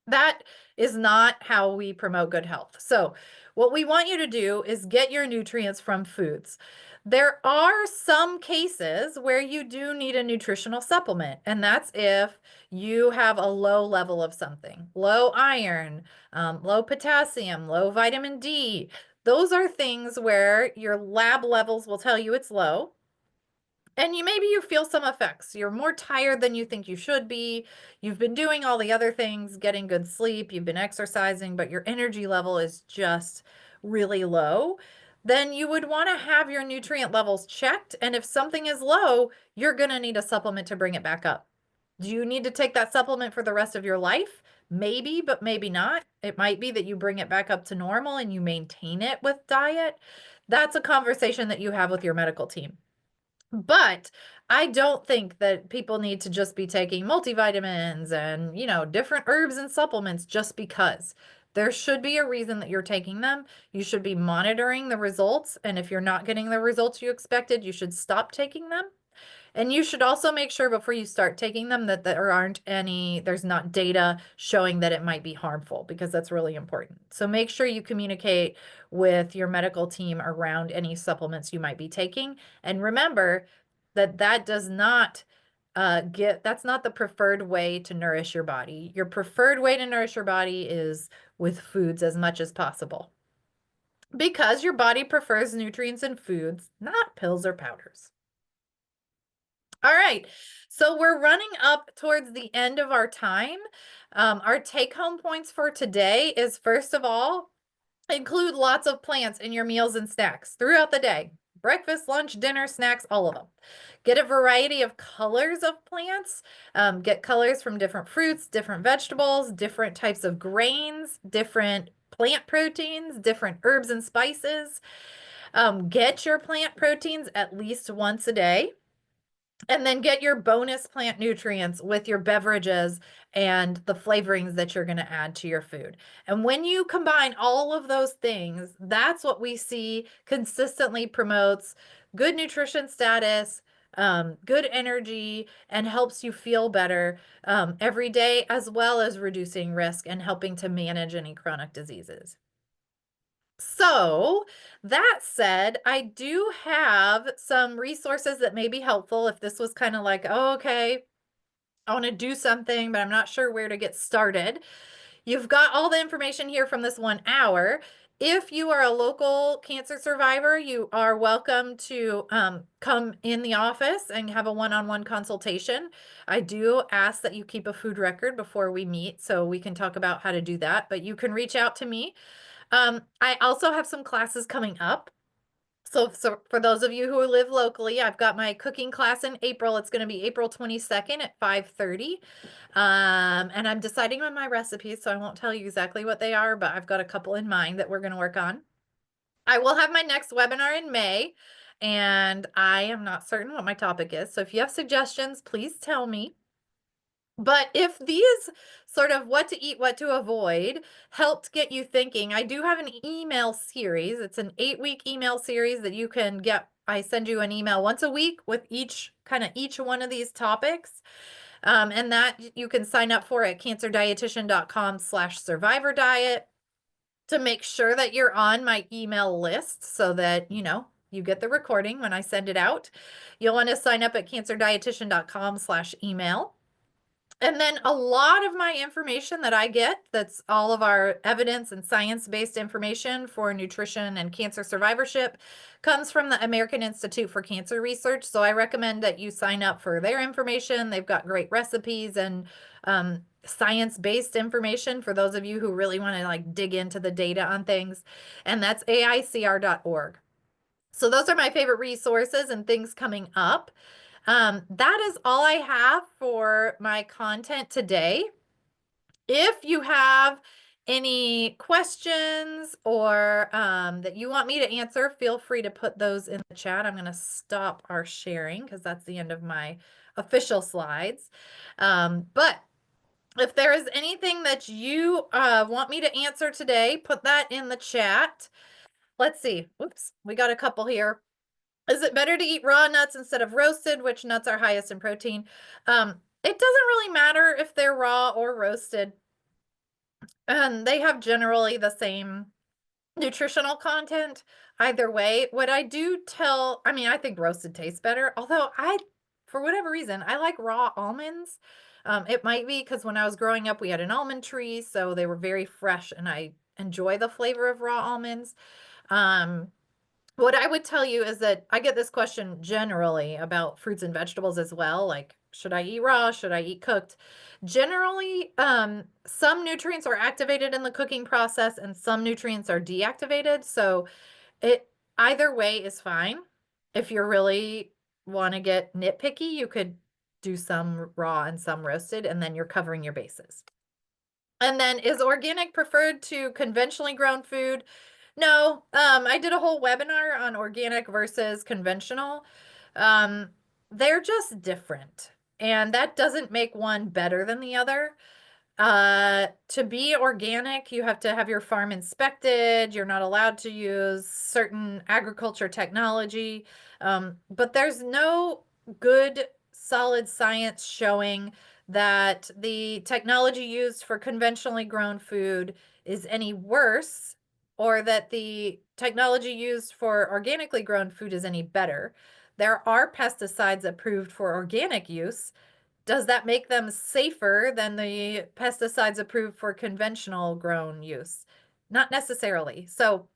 That is not how we promote good health. So, what we want you to do is get your nutrients from foods. There are some cases where you do need a nutritional supplement, and that's if you have a low level of something, low iron, low potassium, low vitamin D. Those are things where your lab levels will tell you it's low. And maybe you feel some effects. You're more tired than you think you should be. You've been doing all the other things, getting good sleep, you've been exercising, but your energy level is just really low. Then you would want to have your nutrient levels checked. And if something is low, you're going to need a supplement to bring it back up. Do you need to take that supplement for the rest of your life? Maybe, but maybe not. It might be that you bring it back up to normal and you maintain it with diet. That's a conversation that you have with your medical team. But I don't think that people need to just be taking multivitamins and, different herbs and supplements just because. There should be a reason that you're taking them. You should be monitoring the results. And if you're not getting the results you expected, you should stop taking them. And you should also make sure before you start taking them that there's not data showing that it might be harmful, because that's really important. So make sure you communicate with your medical team around any supplements you might be taking. And remember that that's not the preferred way to nourish your body. Your preferred way to nourish your body is with foods as much as possible, because your body prefers nutrients in foods, not pills or powders. All right, so we're running up towards the end of our time. Our take-home points for today is, first of all, include lots of plants in your meals and snacks throughout the day. Breakfast, lunch, dinner, snacks, all of them. Get a variety of colors of plants. Get colors from different fruits, different vegetables, different types of grains, different plant proteins, different herbs and spices. Get your plant proteins at least once a day. And then get your bonus plant nutrients with your beverages and the flavorings that you're going to add to your food. And when you combine all of those things, that's what we see consistently promotes good nutrition status, good energy, and helps you feel better every day, as well as reducing risk and helping to manage any chronic diseases. So, that said, I do have some resources that may be helpful if this was kind of like, oh, okay, I want to do something, but I'm not sure where to get started. You've got all the information here from this 1 hour. If you are a local cancer survivor, you are welcome to come in the office and have a one-on-one consultation. I do ask that you keep a food record before we meet so we can talk about how to do that, but you can reach out to me. I also have some classes coming up. So for those of you who live locally, I've got my cooking class in April. It's going to be April 22nd at 5:30. And I'm deciding on my recipes, so I won't tell you exactly what they are, but I've got a couple in mind that we're going to work on. I will have my next webinar in May, and I am not certain what my topic is. So if you have suggestions, please tell me. But if these sort of what to eat, what to avoid helped get you thinking, I do have an email series. It's an 8-week email series that you can get. I send you an email once a week with each one of these topics. And that you can sign up for at cancerdietitian.com/survivor diet to make sure that you're on my email list so that, you get the recording when I send it out. You'll want to sign up at cancerdietitian.com/email. And then a lot of my information that I get, that's all of our evidence and science-based information for nutrition and cancer survivorship, comes from the American Institute for Cancer Research. So I recommend that you sign up for their information. They've got great recipes and science-based information for those of you who really want to dig into the data on things. And that's aicr.org. So those are my favorite resources and things coming up. That is all I have for my content today. If you have any questions or that you want me to answer, feel free to put those in the chat. I'm going to stop our sharing because that's the end of my official slides. But if there is anything that you want me to answer today, put that in the chat. Let's see. Oops, we got a couple here. Is it better to eat raw nuts instead of roasted? Which nuts are highest in protein? It doesn't really matter if they're raw or roasted. And they have generally the same nutritional content either way. What I do tell, I mean, I think roasted tastes better, although for whatever reason, I like raw almonds. It might be because when I was growing up, we had an almond tree, so they were very fresh, and I enjoy the flavor of raw almonds. Um, what I would tell you is that I get this question generally about fruits and vegetables as well, like should I eat raw, should I eat cooked? Generally, some nutrients are activated in the cooking process and some nutrients are deactivated. So it either way is fine. If you really want to get nitpicky, you could do some raw and some roasted, and then you're covering your bases. And then is organic preferred to conventionally grown food? No, I did a whole webinar on organic versus conventional. Um, they're just different, and that doesn't make one better than the other. To be organic, you have to have your farm inspected. You're not allowed to use certain agriculture technology. But there's no good solid science showing that the technology used for conventionally grown food is any worse or that the technology used for organically grown food is any better. There are pesticides approved for organic use. Does that make them safer than the pesticides approved for conventional grown use? Not necessarily. So,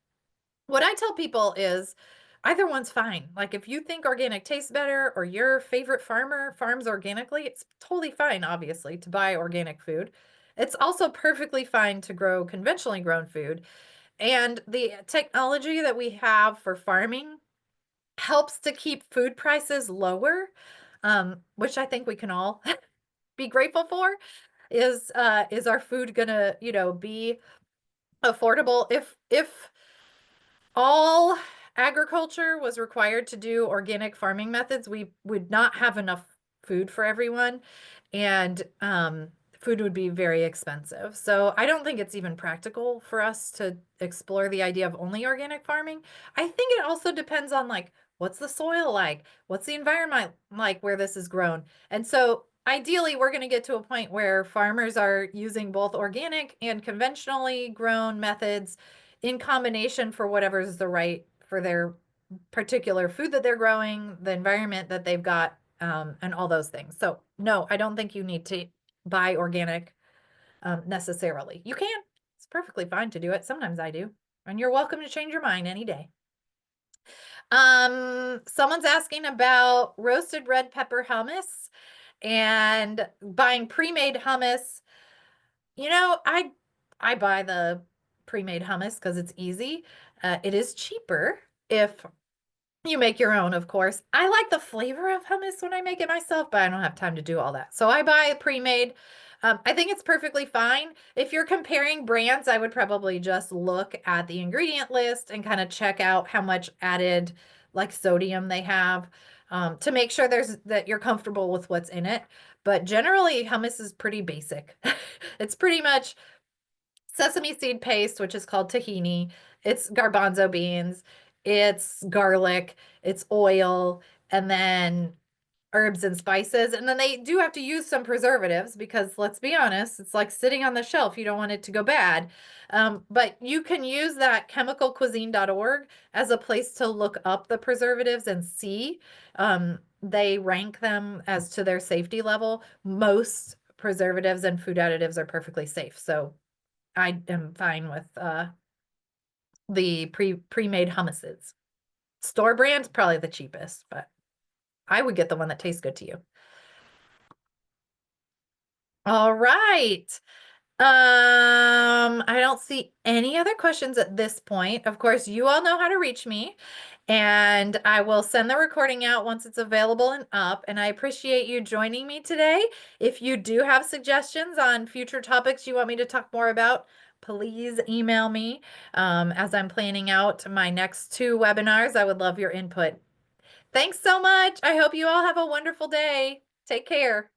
what I tell people is either one's fine. Like, if you think organic tastes better or your favorite farmer farms organically, it's totally fine, obviously, to buy organic food. It's also perfectly fine to grow conventionally grown food. And the technology that we have for farming helps to keep food prices lower, which I think we can all be grateful for. Is our food gonna, be affordable? If all agriculture was required to do organic farming methods, we would not have enough food for everyone, and food would be very expensive. So I don't think it's even practical for us to explore the idea of only organic farming. I think it also depends on like what's the soil like, what's the environment like where this is grown. And so ideally, we're going to get to a point where farmers are using both organic and conventionally grown methods in combination for whatever's the right for their particular food that they're growing, the environment that they've got, and all those things. So, no, I don't think you need to buy organic necessarily. You can. It's perfectly fine to do it. Sometimes I do. And you're welcome to change your mind any day. Someone's asking about roasted red pepper hummus and buying pre-made hummus. I buy the pre-made hummus because it's easy. It is cheaper if you make your own, of course. I like the flavor of hummus when I make it myself, but I don't have time to do all that. So I buy pre-made. I think it's perfectly fine. If you're comparing brands, I would probably just look at the ingredient list and kind of check out how much added like sodium they have, to make sure that you're comfortable with what's in it. But generally, hummus is pretty basic. It's pretty much sesame seed paste, which is called tahini. It's garbanzo beans, it's garlic, it's oil, and then herbs and spices. And then they do have to use some preservatives because let's be honest, it's like sitting on the shelf. You don't want it to go bad. But you can use that chemicalcuisine.org as a place to look up the preservatives and see. They rank them as to their safety level. Most preservatives and food additives are perfectly safe. So I am fine with the pre-made hummuses. Store brand's probably the cheapest, but I would get the one that tastes good to you. All right. I don't see any other questions at this point. Of course, you all know how to reach me, and I will send the recording out once it's available and up. And I appreciate you joining me today. If you do have suggestions on future topics you want me to talk more about, please email me. As I'm planning out my next 2 webinars, I would love your input. Thanks so much. I hope you all have a wonderful day. Take care.